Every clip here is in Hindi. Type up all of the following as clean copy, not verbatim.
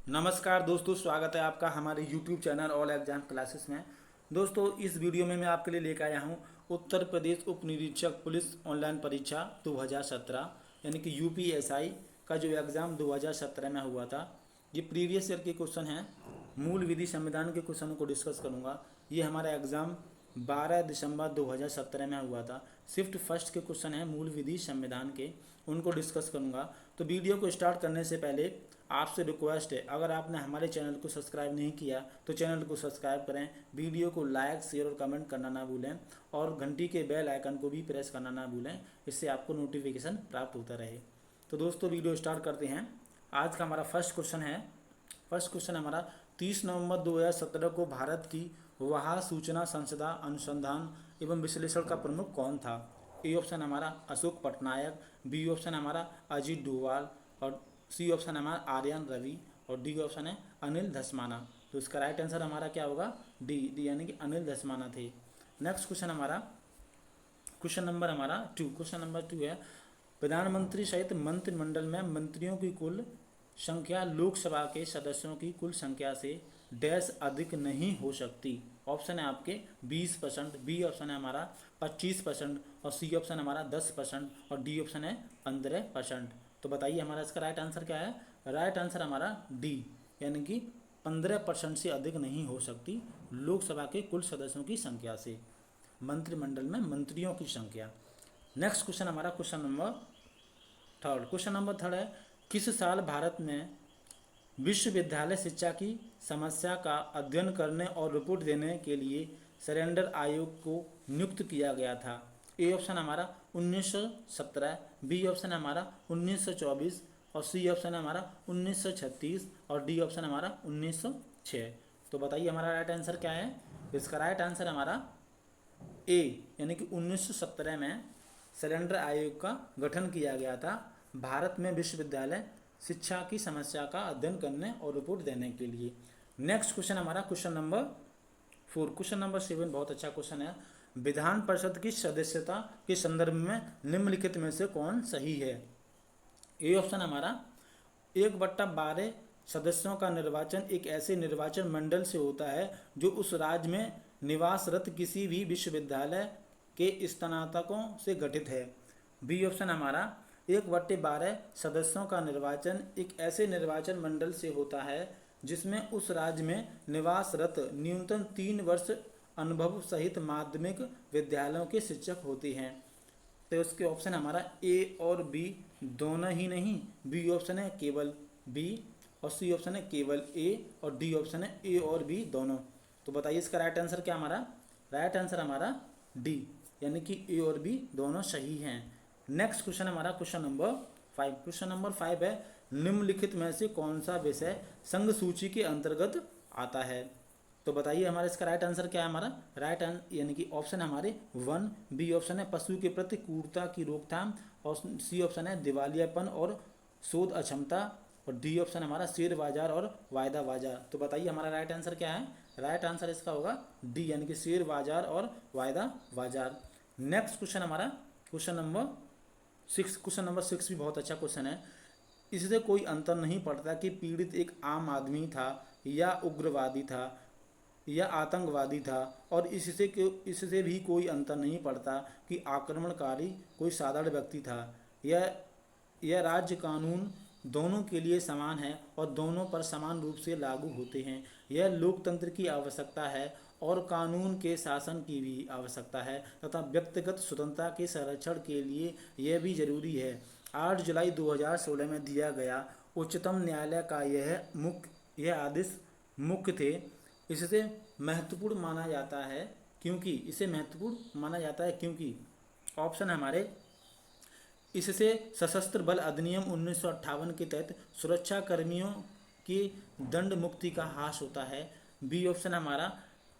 नमस्कार दोस्तों, स्वागत है आपका हमारे YouTube channel all exam classes में। दोस्तों, इस वीडियो में मैं आपके लिए लेकर आया हूं उत्तर प्रदेश उप निरीक्षक पुलिस ऑनलाइन परीक्षा 2017 यानी कि यूपीएसआई का जो एग्ज़ाम 2017 में हुआ था। ये प्रीवियस ईयर के क्वेश्चन हैं। मूल विधि संविधान के क्वेश्चनों को डिस्कस करूँगा। ये हमारा एग्ज़ाम 12 दिसंबर 2017 में हुआ था। शिफ्ट फर्स्ट के क्वेश्चन हैं मूल विधि संविधान के, उनको डिस्कस करूँगा। तो वीडियो को स्टार्ट करने से पहले आपसे रिक्वेस्ट है, अगर आपने हमारे चैनल को सब्सक्राइब नहीं किया तो चैनल को सब्सक्राइब करें, वीडियो को लाइक शेयर और कमेंट करना ना भूलें और घंटी के बेल आइकन को भी प्रेस करना ना भूलें, इससे आपको नोटिफिकेशन प्राप्त होता रहे। तो दोस्तों, वीडियो स्टार्ट करते हैं। आज का हमारा फर्स्ट क्वेश्चन है। फर्स्ट क्वेश्चन हमारा 30 नवंबर 2017 को भारत की वहा सूचना संसदा अनुसंधान एवं विश्लेषण का प्रमुख कौन था? ए ऑप्शन हमारा अशोक पटनायक, बी ऑप्शन हमारा अजीत डोभाल और सी ऑप्शन हमारा आर्यन रवि और डी ऑप्शन है अनिल धस्माना। तो इसका राइट आंसर हमारा क्या होगा? डी यानी कि अनिल धस्माना थे। नेक्स्ट क्वेश्चन हमारा क्वेश्चन नंबर हमारा 2। क्वेश्चन नंबर 2 है, प्रधानमंत्री सहित मंत्रिमंडल में मंत्रियों की कुल संख्या लोकसभा के सदस्यों की कुल संख्या से डैश अधिक नहीं हो सकती। ऑप्शन है आपके 20%, बी ऑप्शन है हमारा 25% और सी ऑप्शन हमारा 10% और डी ऑप्शन है 15%। तो बताइए हमारा इसका राइट आंसर क्या है? राइट आंसर हमारा डी यानी कि 15% से अधिक नहीं हो सकती लोकसभा के कुल सदस्यों की संख्या से, मंत्रिमंडल में मंत्रियों की संख्या। नेक्स्ट क्वेश्चन हमारा question number third. Question number third है, किस साल भारत में विश्वविद्यालय शिक्षा की समस्या का अध्ययन करने और रिपोर्ट देने के लिए सरेंडर आयोग को नियुक्त किया गया था? ए ऑप्शन हमारा 1917, बी ऑप्शन हमारा 1924 और सी ऑप्शन हमारा 1936 और डी ऑप्शन हमारा 1906। तो बताइए हमारा राइट आंसर क्या है? इसका राइट आंसर हमारा ए यानी कि 1917 में सरेंडर आयोग का गठन किया गया था भारत में विश्वविद्यालय शिक्षा की समस्या का अध्ययन करने और रिपोर्ट देने के लिए। नेक्स्ट क्वेश्चन हमारा क्वेश्चन नंबर 4। क्वेश्चन नंबर 7 बहुत अच्छा क्वेश्चन है। विधान परिषद की सदस्यता के संदर्भ में निम्नलिखित में से कौन सही है? ए ऑप्शन हमारा 1/12 सदस्यों का निर्वाचन एक ऐसे निर्वाचन मंडल से होता है जो उस राज्य में निवासरत किसी भी विश्वविद्यालय के स्नातकों से गठित है। बी ऑप्शन हमारा 1/12 सदस्यों का निर्वाचन एक ऐसे निर्वाचन मंडल से होता है जिसमें उस राज्य में निवासरत न्यूनतम 3 वर्ष अनुभव सहित माध्यमिक विद्यालयों के शिक्षक होते हैं। तो इसके ऑप्शन हमारा ए और बी दोनों ही नहीं, बी ऑप्शन है केवल बी और सी ऑप्शन है केवल ए और डी ऑप्शन है ए और बी दोनों। तो बताइए इसका राइट आंसर क्या हमारा? राइट आंसर हमारा डी यानी कि ए और बी दोनों सही हैं। नेक्स्ट क्वेश्चन हमारा क्वेश्चन नंबर 5। क्वेश्चन नंबर 5 है, निम्नलिखित में से कौन सा विषय संघ सूची के अंतर्गत आता है? तो बताइए हमारा इसका राइट आंसर क्या है? हमारा राइट आंसर यानी कि ऑप्शन हमारे 1, बी ऑप्शन है पशु के प्रति क्रूरता की रोकथाम और सी ऑप्शन है दिवालियापन और शोध अक्षमता और डी ऑप्शन हमारा शेयर बाजार और वायदा बाजार। तो बताइए हमारा राइट आंसर क्या है? राइट आंसर इसका होगा डी यानी कि शेयर बाजार और वायदा बाजार। नेक्स्ट क्वेश्चन हमारा क्वेश्चन नंबर 6। क्वेश्चन नंबर 6 भी बहुत अच्छा क्वेश्चन है। इससे कोई अंतर नहीं पड़ता कि पीड़ित एक आम आदमी था या उग्रवादी था या आतंकवादी था, और इससे भी कोई अंतर नहीं पड़ता कि आक्रमणकारी कोई साधारण व्यक्ति था। यह राज्य कानून दोनों के लिए समान है और दोनों पर समान रूप से लागू होते हैं। यह लोकतंत्र की आवश्यकता है और कानून के शासन की भी आवश्यकता है तथा व्यक्तिगत स्वतंत्रता के संरक्षण के लिए यह भी जरूरी है। 8 जुलाई 2016 में दिया गया उच्चतम न्यायालय का यह आदेश मुख्य थे। इससे महत्वपूर्ण माना जाता है क्योंकि ऑप्शन हमारे इससे सशस्त्र बल अधिनियम 1958 के तहत सुरक्षा कर्मियों की दंड मुक्ति का ह्रास होता है। बी ऑप्शन हमारा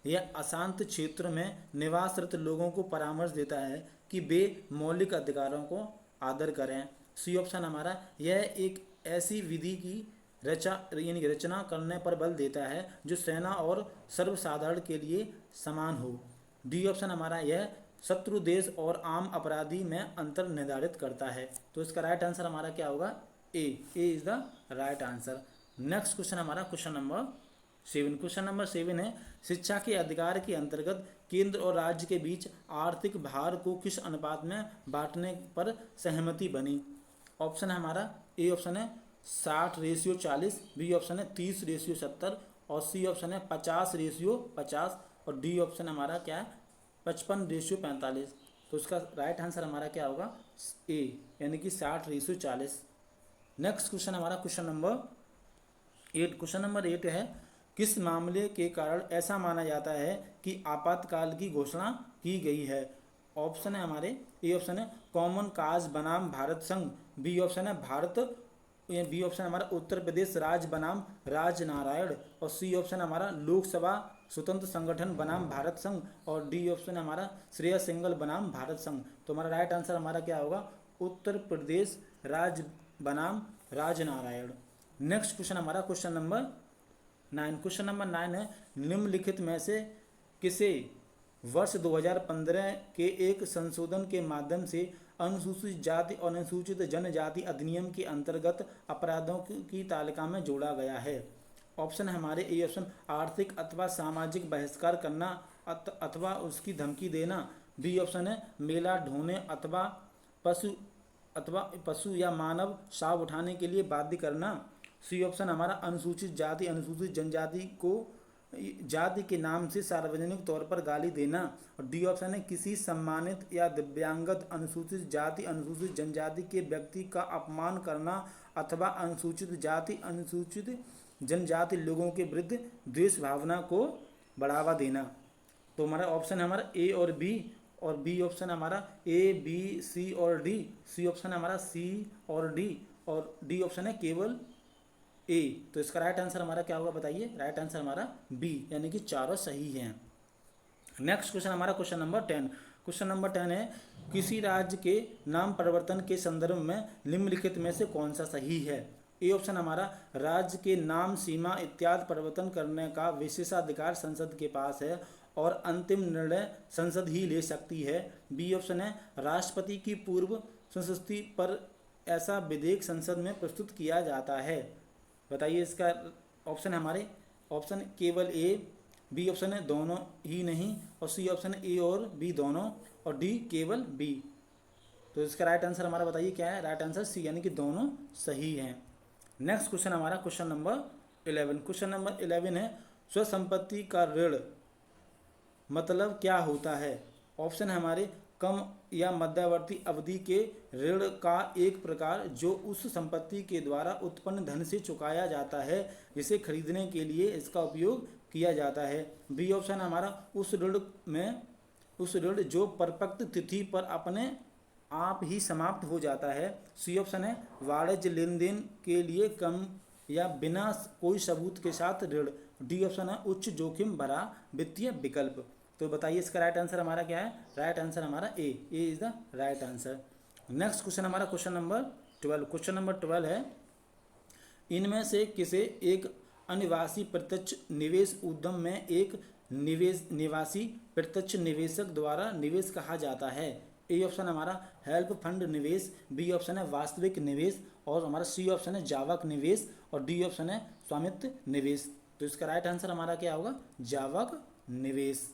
यह अशांत क्षेत्र में निवासरत लोगों को परामर्श देता है कि वे मौलिक अधिकारों को आदर करें। सी ऑप्शन हमारा यह एक ऐसी विधि की रचना करने पर बल देता है जो सेना और सर्वसाधारण के लिए समान हो। डी ऑप्शन हमारा यह शत्रु देश और आम अपराधी में अंतर निर्धारित करता है। तो इसका राइट आंसर हमारा क्या होगा? A is the right answer. Next question हमारा क्वेश्चन नंबर 7। क्वेश्चन नंबर 7 है, शिक्षा के अधिकार के अंतर्गत केंद्र और राज्य के बीच आर्थिक भार को किस अनुपात में बांटने पर सहमति बनी। ऑप्शन है हमारा ए ऑप्शन है 60:40, बी ऑप्शन है 30:70 और सी ऑप्शन है 50:50 और डी ऑप्शन हमारा क्या है 55:45। तो इसका राइट आंसर हमारा क्या होगा ए, यानी कि 60:40। नेक्स्ट क्वेश्चन हमारा क्वेश्चन नंबर 8। क्वेश्चन नंबर 8 है, किस मामले के कारण ऐसा माना जाता है कि आपातकाल की घोषणा की गई है। ऑप्शन है हमारे ए ऑप्शन है कॉमन काज बनाम भारत संघ, बी ऑप्शन है बी ऑप्शन हमारा उत्तर प्रदेश राज्य बनाम राजनारायण और सी ऑप्शन हमारा लोकसभा स्वतंत्र संगठन बनाम भारत संघ और डी ऑप्शन हमारा श्रेया सिंगल बनाम भारत संघ। तो हमारा राइट आंसर हमारा क्या होगा उत्तर प्रदेश राज्य बनाम राजनारायण। नेक्स्ट क्वेश्चन हमारा क्वेश्चन नंबर 9। क्वेश्चन नंबर 9 है, निम्नलिखित में से किसे वर्ष 2015 के एक संशोधन के माध्यम से अनुसूचित जाति और अनुसूचित जनजाति अधिनियम के अंतर्गत अपराधों की तालिका में जोड़ा गया है। ऑप्शन है हमारे ए ऑप्शन आर्थिक अथवा सामाजिक बहिष्कार करना अथवा उसकी धमकी देना, बी ऑप्शन है मेला ढोने अथवा पशु या मानव शव उठाने के लिए बाध्य करना, सी ऑप्शन हमारा अनुसूचित जाति अनुसूचित जनजाति को जाति के नाम से सार्वजनिक तौर पर गाली देना और डी ऑप्शन है किसी सम्मानित या दिव्यांगत अनुसूचित जाति अनुसूचित जनजाति के व्यक्ति का अपमान करना अथवा अनुसूचित जाति अनुसूचित जनजाति लोगों के विरुद्ध द्वेष भावना को बढ़ावा देना। तो हमारा ऑप्शन है हमारा ए और बी ऑप्शन हमारा ए बी सी और डी, सी ऑप्शन हमारा सी और डी ऑप्शन है केवल ए। तो इसका राइट आंसर हमारा क्या होगा बताइए, राइट आंसर हमारा बी, यानी कि चारों सही हैं। नेक्स्ट क्वेश्चन हमारा क्वेश्चन नंबर 10। क्वेश्चन नंबर 10 है, किसी राज्य के नाम परिवर्तन के संदर्भ में निम्नलिखित में से कौन सा सही है। ए ऑप्शन हमारा राज्य के नाम सीमा इत्यादि परिवर्तन करने का विशेषाधिकार संसद के पास है और अंतिम निर्णय संसद ही ले सकती है। बी ऑप्शन है राष्ट्रपति की पूर्व संस्तुति पर ऐसा विधेयक संसद में प्रस्तुत किया जाता है। बताइए इसका ऑप्शन है हमारे ऑप्शन केवल ए, बी ऑप्शन है दोनों ही नहीं और सी ऑप्शन है ए और बी दोनों और डी केवल बी। तो इसका राइट आंसर हमारा बताइए क्या है, राइट आंसर सी, यानी कि दोनों सही हैं। नेक्स्ट क्वेश्चन हमारा क्वेश्चन नंबर 11। क्वेश्चन नंबर 11 है, स्वसंपत्ति का ऋण मतलब क्या होता है। ऑप्शन है हमारे कम या मध्यवर्ती अवधि के ऋण का एक प्रकार जो उस संपत्ति के द्वारा उत्पन्न धन से चुकाया जाता है जिसे खरीदने के लिए इसका उपयोग किया जाता है। बी ऑप्शन हमारा उस ऋण जो परिपक्व तिथि पर अपने आप ही समाप्त हो जाता है। सी ऑप्शन है वाणिज्य लेन देन के लिए कम या बिना कोई सबूत के साथ ऋण। डी ऑप्शन है उच्च जोखिम भरा वित्तीय विकल्प। तो बताइए इसका राइट आंसर हमारा क्या है, राइट आंसर हमारा A is the right answer. Next question हमारा क्वेश्चन नंबर 12। क्वेश्चन नंबर 12 है, इनमें से किसे एक अनिवासी प्रत्यक्ष निवेश उद्यम में एक निवासी प्रत्यक्ष निवेशक द्वारा निवेश कहा जाता है। ए ऑप्शन हमारा हेल्प फंड निवेश, बी ऑप्शन है वास्तविक निवेश और हमारा सी ऑप्शन है जावक निवेश और डी ऑप्शन है स्वामित्व निवेश। तो इसका राइट आंसर हमारा क्या होगा, जावक निवेश।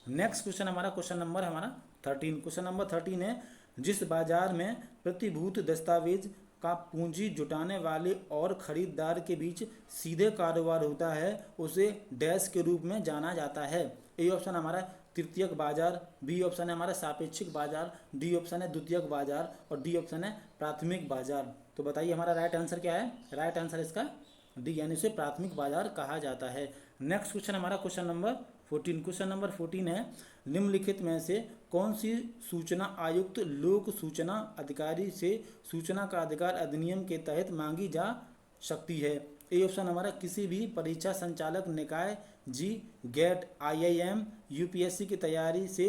नेक्स्ट क्वेश्चन हमारा क्वेश्चन नंबर हमारा 13। क्वेश्चन नंबर 13 है, जिस बाजार में प्रतिभूत दस्तावेज का पूंजी जुटाने वाले और खरीदार के बीच सीधे कारोबार होता है उसे डैश के रूप में जाना जाता है। ए ऑप्शन हमारा तृतीयक बाजार, बी ऑप्शन है हमारा सापेक्षिक बाजार, डी ऑप्शन है द्वितीयक बाजार और डी ऑप्शन है प्राथमिक बाजार। तो बताइए हमारा राइट आंसर क्या है, राइट आंसर इसका डी, यानी उसे प्राथमिक बाजार कहा जाता है। नेक्स्ट क्वेश्चन हमारा क्वेश्चन नंबर 14। क्वेश्चन नंबर 14 है, निम्नलिखित में से कौन सी सूचना आयुक्त लोक सूचना अधिकारी से सूचना का अधिकार अधिनियम के तहत मांगी जा सकती है। ए ऑप्शन हमारा किसी भी परीक्षा संचालक निकाय जी गेट IIM UPSC की तैयारी से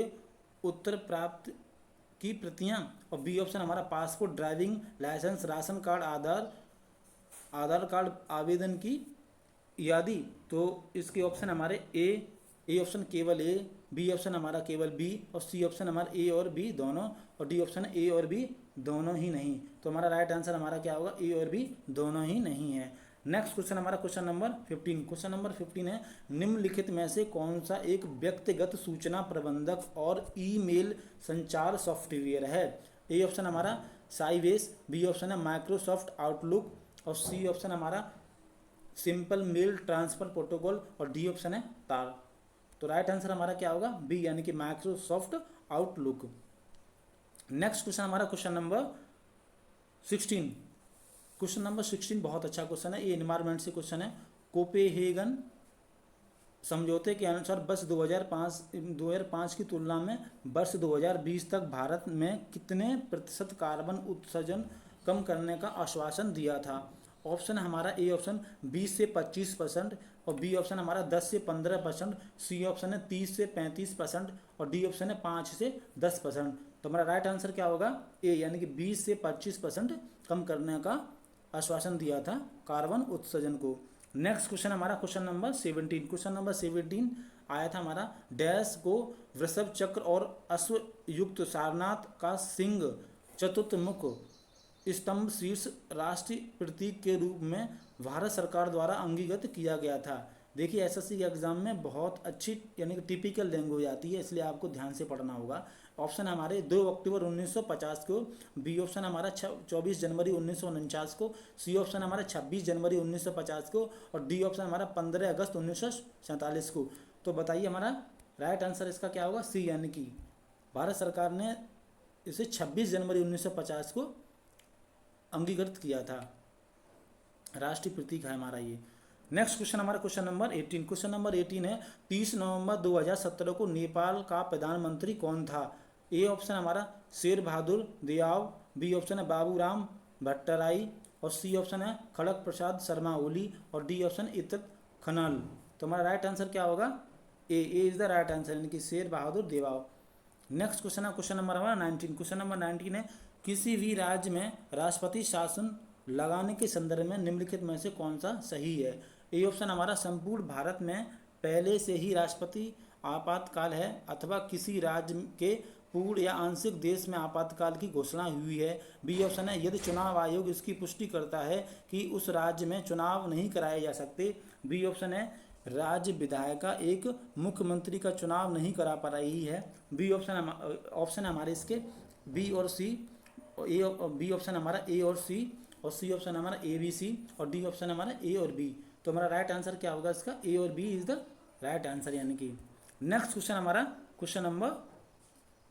उत्तर प्राप्त की प्रतियां और बी ऑप्शन हमारा passport driving licence ration card Aadhaar card आवेदन की यादी। तो इसके ऑप्शन हमारे ए ऑप्शन केवल ए, बी ऑप्शन हमारा केवल बी और सी ऑप्शन हमारा ए और बी दोनों और डी ऑप्शन ए और बी दोनों ही नहीं। तो हमारा राइट आंसर हमारा क्या होगा, ए और बी दोनों ही नहीं है। नेक्स्ट क्वेश्चन हमारा क्वेश्चन नंबर 15। क्वेश्चन नंबर 15 है, निम्नलिखित में से कौन सा एक व्यक्तिगत सूचना प्रबंधक और ईमेल संचार सॉफ्टवेयर है? ए ऑप्शन हमारा साइबेस, बी ऑप्शन है माइक्रोसॉफ्ट आउटलुक और सी ऑप्शन हमारा सिंपल मेल ट्रांसफर प्रोटोकॉल और डी ऑप्शन है तार। तो राइट आंसर हमारा क्या होगा? बी यानी कि माइक्रोसॉफ्ट आउटलुक। नेक्स्ट क्वेश्चन हमारा क्वेश्चन नंबर 16। क्वेश्चन नंबर 16 बहुत अच्छा क्वेश्चन है, ये एनवायरमेंट से क्वेश्चन है। कोपेनहेगन समझौते के अनुसार वर्ष 2005 की तुलना में वर्ष 2020 तक भारत में कितने प्रतिशत कार्बन उत्सर्जन कम करने का आश्वासन दिया था? ऑप्शन हमारा ए ऑप्शन 20 से 25% और बी ऑप्शन हमारा 10 से 15%, सी ऑप्शन है 30 से 35% और डी ऑप्शन है 5 से 10%। तो हमारा राइट आंसर क्या होगा? ए यानी कि 20 से 25% कम करने का आश्वासन दिया था कार्बन उत्सर्जन को। नेक्स्ट क्वेश्चन हमारा क्वेश्चन नंबर 17। क्वेश्चन नंबर 17 आया था हमारा, डैश को वृषभ चक्र और अश्व युक्त सारनाथ का सिंह चतुर्थमुख स्तंभ शीर्ष राष्ट्रीय प्रतीक के रूप में भारत सरकार द्वारा अंगीकृत किया गया था। देखिए एसएससी के एग्जाम में बहुत अच्छी यानी कि टिपिकल लैंग्वेज आती है, इसलिए आपको ध्यान से पढ़ना होगा। ऑप्शन हमारे 2 अक्टूबर 1950 को, बी ऑप्शन हमारा 24 जनवरी 1949 को, सी ऑप्शन हमारा 26 जनवरी 1950 को और डी ऑप्शन हमारा 15 अगस्त 1947 को। तो बताइए हमारा राइट आंसर इसका क्या होगा? सी यानी कि भारत सरकार ने इसे 26 जनवरी 1950 को अंगीकृत किया था, राष्ट्रीय प्रतीक है हमारा ये। नेक्स्ट क्वेश्चन हमारा क्वेश्चन नंबर 18। क्वेश्चन नंबर 18 है, 30 नवंबर 2017 को नेपाल का प्रधानमंत्री कौन था? ए ऑप्शन हमारा शेर बहादुर देआव, बी ऑप्शन है बाबूराम भट्टराई और सी ऑप्शन है खड़ग प्रसाद शर्मा ओली और डी ऑप्शन इतत खनाल। तो हमारा राइट आंसर क्या होगा? A is the right answer यानी कि शेर बहादुर देवाव। नेक्स्ट क्वेश्चन है क्वेश्चन नंबर हमारा 19। क्वेश्चन नंबर 19 है, किसी भी राज्य में राष्ट्रपति शासन लगाने के संदर्भ में निम्नलिखित में से कौन सा सही है? ए ऑप्शन हमारा संपूर्ण भारत में पहले से ही राष्ट्रपति आपातकाल है अथवा किसी राज्य के पूर्ण या आंशिक देश में आपातकाल की घोषणा हुई है। बी ऑप्शन है यदि चुनाव आयोग इसकी पुष्टि करता है कि उस राज्य में चुनाव नहीं कराए जा सकते। बी ऑप्शन है राज्य विधायिका एक मुख्यमंत्री का चुनाव नहीं करा पा रही है। बी ऑप्शन हमारे इसके बी और सी, बी ऑप्शन हमारा ए और सी और सी ऑप्शन हमारा ए बी सी और डी ऑप्शन हमारा ए और बी। तो हमारा राइट आंसर क्या होगा इसका? ए और B is the right answer यानी कि। नेक्स्ट क्वेश्चन हमारा क्वेश्चन नंबर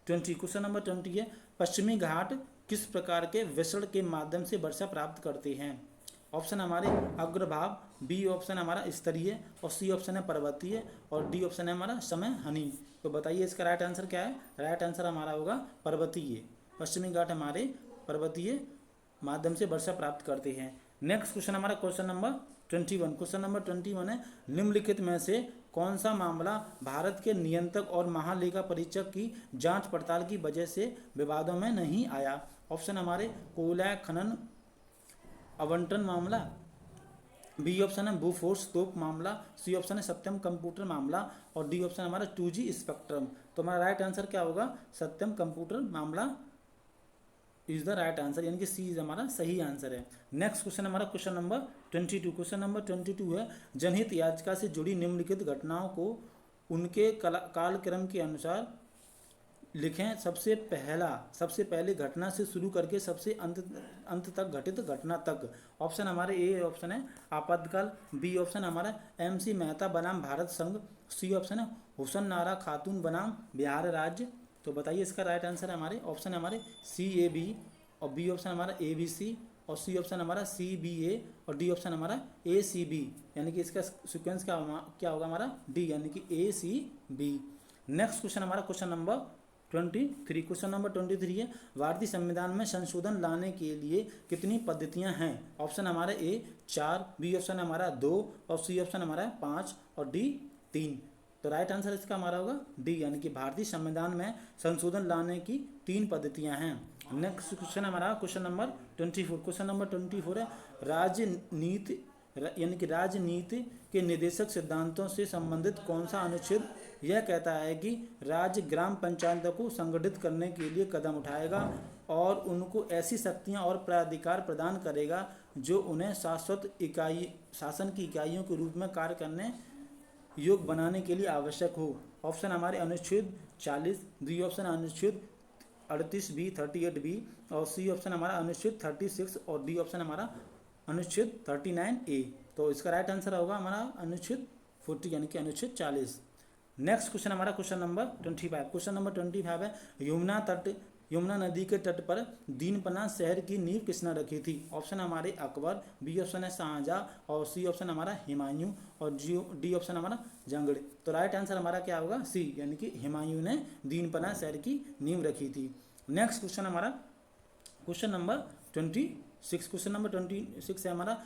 20। क्वेश्चन नंबर 20 है, पश्चिमी घाट किस प्रकार के विसरण के माध्यम से वर्षा प्राप्त करते हैं? ऑप्शन हमारे अग्रभाग, बी ऑप्शन हमारा स्तरीय और सी ऑप्शन है पर्वतीय और डी ऑप्शन है हमारा समय हनी। तो बताइए इसका राइट आंसर क्या है? राइट आंसर हमारा होगा पर्वतीय। पश्चिमी घाट हमारे पर्वतीय माध्यम से वर्षा प्राप्त करते हैं। नेक्स्ट क्वेश्चन हमारा क्वेश्चन नंबर 21। क्वेश्चन नंबर 21 है, निम्नलिखित में से कौन सा मामला भारत के नियंत्रक और महालेखा परीक्षक की जांच पड़ताल की वजह से विवादों में नहीं आया? ऑप्शन हमारे कोयला खनन आवंटन मामला, बी ऑप्शन है बोफोर्स तोप मामला, सी ऑप्शन है सत्यम कंप्यूटर मामला और डी ऑप्शन हमारा 2G स्पेक्ट्रम। तो हमारा राइट आंसर क्या होगा? सत्यम कंप्यूटर मामला इज द राइट आंसर यानी कि सी इज हमारा सही आंसर है। नेक्स्ट क्वेश्चन हमारा क्वेश्चन नंबर 22। क्वेश्चन नंबर 22 है, जनहित याचिका से जुड़ी निम्नलिखित घटनाओं को उनके कालक्रम के अनुसार लिखें। सबसे पहले घटना से शुरू करके सबसे अंत तक घटित घटना तक। ऑप्शन हमारे ए ऑप्शन है आपातकाल, बी ऑप्शन हमारा MC मेहता बनाम भारत संघ, सी ऑप्शन है हुसन नारा खातून बनाम बिहार राज्य। तो बताइए इसका राइट आंसर हमारे ऑप्शन हमारे CAB और बी ऑप्शन हमारा ABC और सी ऑप्शन हमारा CBA और डी ऑप्शन हमारा ACB यानी कि इसका सीक्वेंस क्या होगा हमारा? डी यानी कि ACB। नेक्स्ट क्वेश्चन हमारा क्वेश्चन नंबर 23। क्वेश्चन नंबर 23 है, भारतीय संविधान में संशोधन लाने के लिए कितनी पद्धतियां हैं? ऑप्शन हमारा ए 4, बी ऑप्शन हमारा 2 और सी ऑप्शन हमारा 5 और डी 3। तो राइट आंसर इसका हमारा होगा डी यानी कि भारतीय संविधान में संशोधन लाने की 3 पद्धतियां हैं। नेक्स्ट क्वेश्चन हमारा क्वेश्चन नंबर 24। क्वेश्चन नंबर 24 है, राजनीति यानी कि राजनीति के निर्देशक सिद्धांतों से संबंधित कौन सा अनुच्छेद यह कहता है कि राज्य ग्राम पंचायतों को संगठित करने के लिए कदम उठाएगा और उनको ऐसी शक्तियां और प्राधिकार प्रदान करेगा जो उन्हें शासन की इकाइयों के रूप में कार्य करने योग बनाने के लिए आवश्यक हो। ऑप्शन हमारे अनुच्छेद 40, बी ऑप्शन अनुच्छेद 38B 38B और सी ऑप्शन हमारा अनुच्छेद 36 और डी ऑप्शन हमारा अनुच्छेद 39A। तो इसका राइट आंसर होगा हमारा अनुच्छेद 40 यानी कि अनुच्छेद 40। नेक्स्ट क्वेश्चन हमारा क्वेश्चन नंबर 25। क्वेश्चन नंबर 25 है, यमुना नदी के तट पर दीनपना शहर की नींव किसने रखी थी। ऑप्शन हमारे अकबर, बी ऑप्शन है शाहजहाँ और सी ऑप्शन हमारा हुमायूं और डी ऑप्शन हमारा जंगड़। तो राइट आंसर हमारा क्या होगा, सी यानी कि हुमायूं ने दीनपना शहर की नींव रखी थी। नेक्स्ट क्वेश्चन हमारा क्वेश्चन नंबर 26। क्वेश्चन नंबर 26 है हमारा,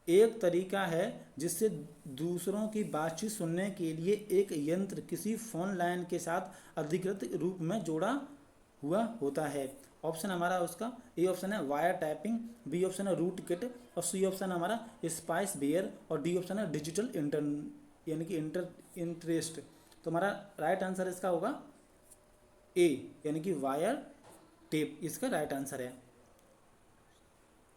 एक तरीका है जिससे दूसरों की बातचीत सुनने के लिए एक यंत्र किसी फोन लाइन के साथ अधिकृत रूप में जोड़ा हुआ होता है। ऑप्शन हमारा उसका ए ऑप्शन है वायर टैपिंग, बी ऑप्शन है रूट किट और सी ऑप्शन हमारा स्पाइस बेयर और डी ऑप्शन है डिजिटल यानी कि इंटरेस्ट। तो हमारा राइट आंसर इसका होगा ए यानी कि वायर टेप, इसका राइट आंसर है।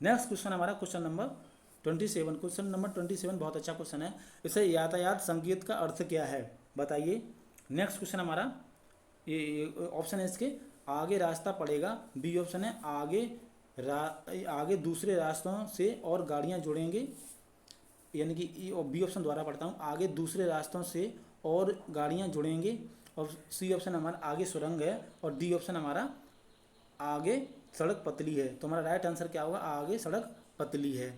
नेक्स्ट क्वेश्चन हमारा क्वेश्चन नंबर 27। क्वेश्चन नंबर 27 बहुत अच्छा क्वेश्चन है। इसे यातायात संकेत का अर्थ क्या है बताइए। नेक्स्ट क्वेश्चन हमारा ये ऑप्शन है इसके आगे रास्ता पड़ेगा, बी ऑप्शन है आगे दूसरे रास्तों से और गाड़ियां जुड़ेंगे, यानी कि बी ऑप्शन द्वारा पढ़ता हूँ, आगे दूसरे रास्तों से और गाड़ियां जुड़ेंगे और सी ऑप्शन हमारा आगे सुरंग है और डी ऑप्शन हमारा आगे सड़क पतली है। तो हमारा राइट आंसर क्या होगा, आगे सड़क पतली है।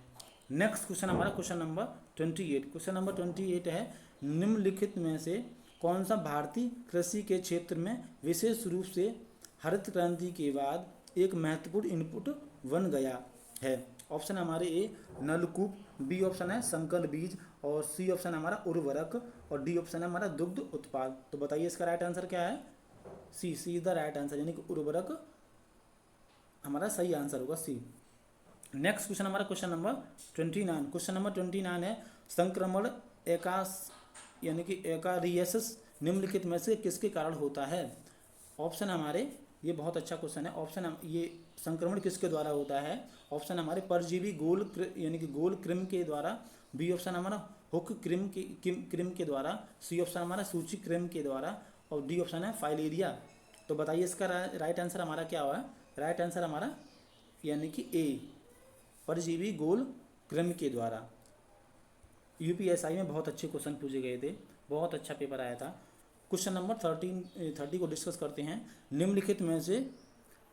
नेक्स्ट क्वेश्चन हमारा क्वेश्चन नंबर 28। क्वेश्चन नंबर 28 है, निम्नलिखित में से कौन सा भारतीय कृषि के क्षेत्र में विशेष रूप से हरित क्रांति के बाद एक महत्वपूर्ण इनपुट बन गया है। ऑप्शन हमारे ए नलकूप, बी ऑप्शन है संकर बीज और सी ऑप्शन हमारा उर्वरक और डी ऑप्शन है हमारा दुग्ध उत्पाद। तो बताइए इसका राइट आंसर क्या है, सी इज द राइट आंसर यानी कि उर्वरक हमारा सही आंसर होगा सी। नेक्स्ट क्वेश्चन हमारा क्वेश्चन नंबर 29। क्वेश्चन नंबर 29 है, संक्रमण यानी कि एकारियसिस निम्नलिखित में से किसके कारण होता है। ऑप्शन हमारे ये बहुत अच्छा क्वेश्चन है। ऑप्शन ये संक्रमण किसके द्वारा होता है। ऑप्शन हमारे परजीवी यानी कि गोल क्रिम के द्वारा, बी ऑप्शन हमारा हुक क्रिम के द्वारा, सी ऑप्शन हमारा सूची क्रिम के द्वारा और डी ऑप्शन है फाइलेरिया। तो बताइए इसका राइट आंसर हमारा क्या हुआ। राइट आंसर हमारा यानी कि ए परजीवी गोल क्रिम के द्वारा। यूपीएसआई में बहुत अच्छे क्वेश्चन पूछे गए थे, बहुत अच्छा पेपर आया था। क्वेश्चन नंबर 30 को डिस्कस करते हैं। निम्नलिखित में से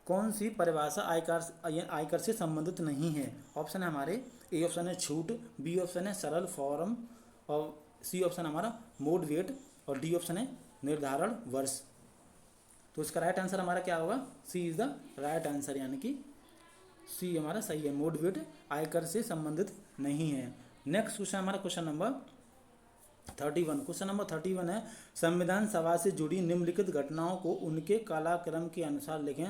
कौन सी परिभाषा आयकर से संबंधित नहीं है। ऑप्शन है हमारे ए ऑप्शन है छूट, बी ऑप्शन है सरल फॉर्म और सी ऑप्शन हमारा मोड वेट और डी ऑप्शन है निर्धारण वर्ष। तो इसका राइट आंसर हमारा क्या होगा, सी इज द राइट आंसर यानी कि सी हमारा सही है, मोड वेट आयकर से संबंधित नहीं है। नेक्स्ट क्वेश्चन हमारा क्वेश्चन नंबर 31। क्वेश्चन नंबर 31 है, संविधान सभा से जुड़ी निम्नलिखित घटनाओं को उनके कालक्रम के अनुसार लिखें।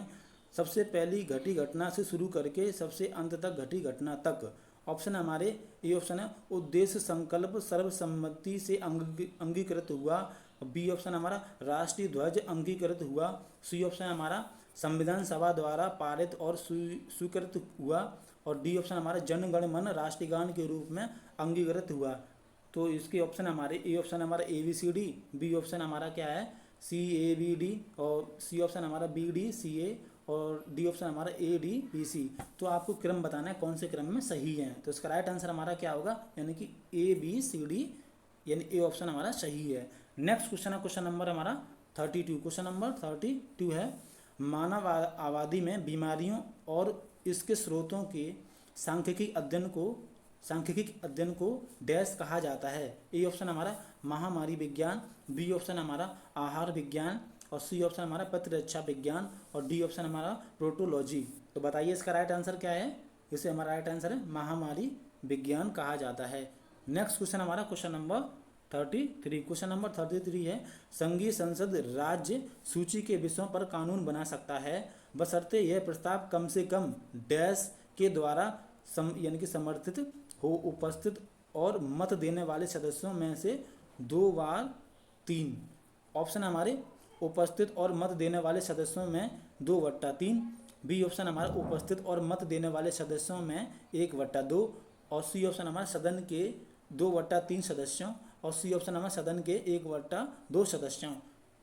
सबसे पहली घटी घटना से शुरू करके सबसे अंत तक घटी घटना तक। ऑप्शन हमारे ए ऑप्शन है उद्देश्य संकल्प सर्वसम्मति से अंगीकृत हुआ, बी ऑप्शन हमारा राष्ट्रीय ध्वज अंगीकृत हुआ, सी ऑप्शन हमारा संविधान सभा द्वारा पारित और स्वीकृत हुआ और डी ऑप्शन हमारा जन गण मन राष्ट्रीय गान के रूप में अंगीकृत हुआ। तो इसके ऑप्शन हमारे ए ऑप्शन हमारा ABCD, बी ऑप्शन हमारा क्या है CABD और सी ऑप्शन हमारा BDCA और डी ऑप्शन हमारा ADBC। तो आपको क्रम बताना है कौन से क्रम में सही है। तो इसका राइट आंसर हमारा क्या होगा यानी कि ABCD यानी ए ऑप्शन हमारा सही है। नेक्स्ट क्वेश्चन है क्वेश्चन नंबर हमारा 32। क्वेश्चन नंबर 32 है, मानव आबादी में बीमारियों और इसके स्रोतों के सांख्यिकी अध्ययन को डैश कहा जाता है। ए ऑप्शन हमारा महामारी विज्ञान, बी ऑप्शन हमारा आहार विज्ञान और सी ऑप्शन हमारा प्रतिरक्षा विज्ञान और डी ऑप्शन हमारा प्रोटोलॉजी। तो बताइए इसका राइट आंसर क्या है। इसे हमारा राइट आंसर है महामारी विज्ञान कहा जाता है। नेक्स्ट क्वेश्चन हमारा क्वेश्चन नंबर 33। क्वेश्चन नंबर 33 है, संघीय संसद राज्य सूची के विषयों पर कानून बना सकता है बशर्ते यह प्रस्ताव कम से कम डैश के द्वारा यानी कि समर्थित हो, उपस्थित और मत देने वाले सदस्यों में से 2/3। ऑप्शन हमारे उपस्थित और मत देने वाले सदस्यों में 2/3, बी ऑप्शन हमारा उपस्थित और मत देने वाले सदस्यों में 1/2 और सी ऑप्शन हमारा सदन के 2/3 सदस्यों, और सी ऑप्शन हमारा सदन के 1/2 सदस्यों।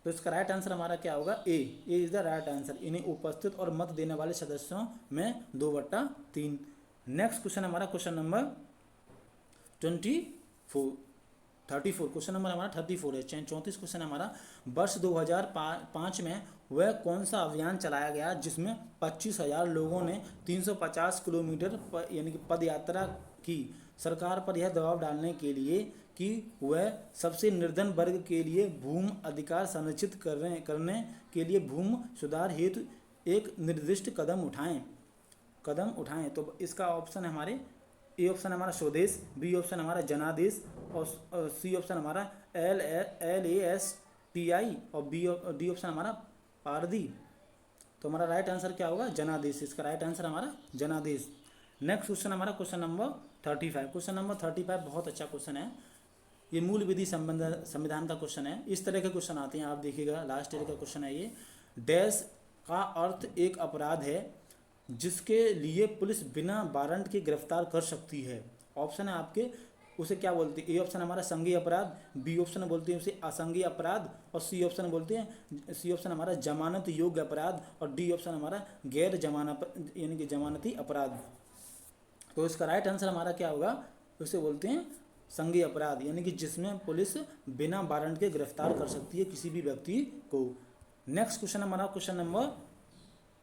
तो इसका राइट आंसर हमारा क्या होगा? A is the right answer. इन्हें उपस्थित और मत देने वाले सदस्यों में 2/3। नेक्स्ट क्वेश्चन हमारा क्वेश्चन नंबर 34 क्वेश्चन नंबर हमारा 34 है। 34 क्वेश्चन हमारा, वर्ष 2005 में वह कौन सा अभियान चलाया गया जिसमें 25,000 लोगों ने 350 किलोमीटर यानी कि पद यात्रा की? सरकार पर यह दबाव डालने के लिए कि वह सबसे निर्धन वर्ग के लिए भूमि अधिकार सुनिश्चित करने के लिए भूमि सुधार हेतु एक निर्दिष्ट कदम उठाएं। तो इसका ऑप्शन हमारे ए ऑप्शन हमारा स्वदेश, बी ऑप्शन हमारा जनादेश, और सी ऑप्शन हमारा LASTI, और डी ऑप्शन हमारा पारदी। तो हमारा राइट आंसर क्या होगा? जनादेश। इसका राइट आंसर हमारा जनादेश। नेक्स्ट क्वेश्चन हमारा क्वेश्चन नंबर 35। क्वेश्चन नंबर 35 बहुत अच्छा क्वेश्चन है। ये मूल विधि संविधान का क्वेश्चन है। इस तरह के क्वेश्चन आते हैं, आप देखिएगा लास्ट ईयर का क्वेश्चन है ये। डैश का अर्थ एक अपराध है जिसके लिए पुलिस बिना वारंट के गिरफ्तार कर सकती है। ऑप्शन है आपके, उसे क्या बोलते हैं? ए ऑप्शन हमारा संज्ञेय अपराध, बी ऑप्शन बोलते हैं उसे असंज्ञेय अपराध, और सी ऑप्शन हमारा जमानत योग्य अपराध, और डी ऑप्शन हमारा गैर जमानत यानी कि जमानती अपराध। तो इसका राइट आंसर हमारा क्या होगा? उसे बोलते हैं संज्ञेय अपराध, यानी कि जिसमें पुलिस बिना वारंट के गिरफ्तार कर सकती है किसी भी व्यक्ति को। नेक्स्ट क्वेश्चन हमारा क्वेश्चन नंबर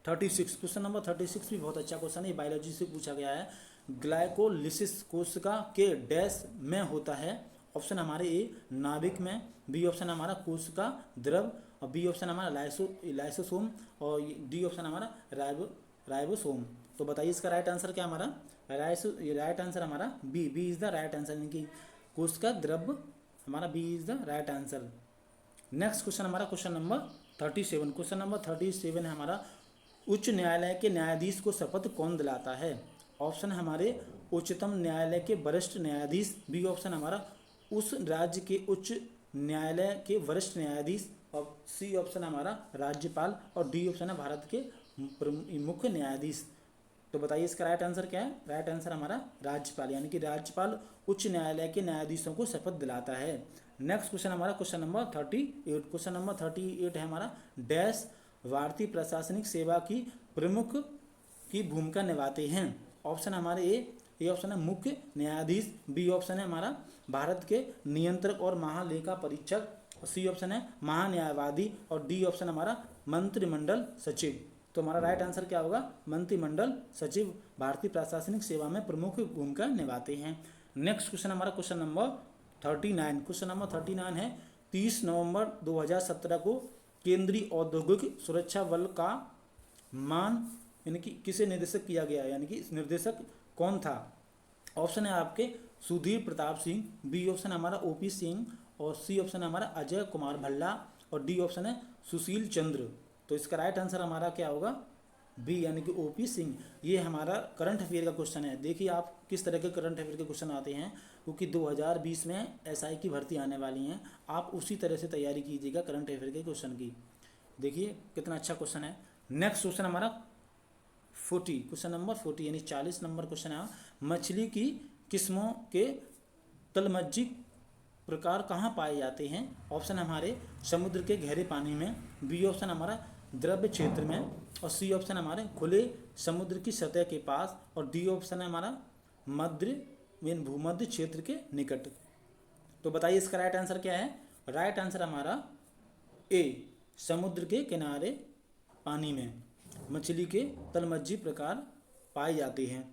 36। क्वेश्चन नंबर 36 भी बहुत अच्छा क्वेश्चन है, बायोलॉजी से पूछा गया है। ग्लाइकोलिसिस कोशिका के डैश में होता है? ऑप्शन हमारे ए नाभिक में, बी ऑप्शन हमारा कोशिका द्रव, और बी ऑप्शन हमारा लाइसोसोम, और डी ऑप्शन हमारा राइबोसोम। तो बताइए इसका राइट आंसर क्या हमारा? राइट आंसर हमारा B is the right answer, यानी कि कोशिका द्रव हमारा B is the right answer. Next question हमारा क्वेश्चन नंबर 37। क्वेश्चन नंबर 37 है हमारा, उच्च न्यायालय के न्यायाधीश को शपथ कौन दिलाता है? ऑप्शन हमारे उच्चतम न्यायालय के वरिष्ठ न्यायाधीश, बी ऑप्शन हमारा उस राज्य के उच्च न्यायालय के वरिष्ठ न्यायाधीश, और सी ऑप्शन हमारा राज्यपाल, और डी ऑप्शन है भारत के मुख्य न्यायाधीश। तो बताइए इसका राइट आंसर क्या है? राइट आंसर हमारा राज्यपाल, यानी कि राज्यपाल उच्च न्यायालय के न्यायाधीशों को शपथ दिलाता है। नेक्स्ट क्वेश्चन हमारा क्वेश्चन नंबर 38। क्वेश्चन नंबर 38 है हमारा, डैश भारतीय प्रशासनिक सेवा की प्रमुख की भूमिका निभाते हैं? ऑप्शन हमारे ए ऑप्शन है मुख्य न्यायाधीश, बी ऑप्शन है हमारा भारत के नियंत्रक और महालेखा परीक्षक, सी ऑप्शन है महान्यायवादी, और डी ऑप्शन हमारा मंत्रिमंडल सचिव। तो हमारा राइट आंसर क्या होगा? मंत्रिमंडल सचिव भारतीय प्रशासनिक सेवा में प्रमुख भूमिका निभाते हैं। नेक्स्ट क्वेश्चन हमारा क्वेश्चन नंबर 39। क्वेश्चन नंबर 39 है, 30 नवंबर 2017 को केंद्रीय औद्योगिक सुरक्षा बल का मान यानी कि किसे निर्देशित किया गया, यानी कि निर्देशक कौन था? ऑप्शन है आपके सुधीर प्रताप सिंह, बी ऑप्शन हमारा ओपी सिंह, और सी ऑप्शन हमारा अजय कुमार भल्ला, और डी ऑप्शन है सुशील चंद्र। तो इसका राइट आंसर हमारा क्या होगा? बी यानी कि ओपी सिंह। ये हमारा करंट अफेयर का क्वेश्चन है। देखिए आप किस तरह के करंट अफेयर के क्वेश्चन आते हैं, क्योंकि 2020 में एसआई की भर्ती आने वाली हैं। आप उसी तरह से तैयारी कीजिएगा करंट अफेयर के क्वेश्चन की। देखिए कितना अच्छा क्वेश्चन है। नेक्स्ट क्वेश्चन हमारा 40। क्वेश्चन नंबर 40 यानी 40 नंबर क्वेश्चन है, मछली की किस्मों के तलमज्जी प्रकार कहाँ पाए जाते हैं? ऑप्शन हमारे समुद्र के गहरे पानी में, बी ऑप्शन हमारा द्रव्य क्षेत्र में, और सी ऑप्शन हमारे खुले समुद्र की सतह के पास, और डी ऑप्शन है हमारा भूमध्य क्षेत्र के निकट। तो बताइए इसका राइट आंसर क्या है? राइट आंसर हमारा ए समुद्र के किनारे पानी में मछली के तलमज्जी प्रकार पाए जाते हैं।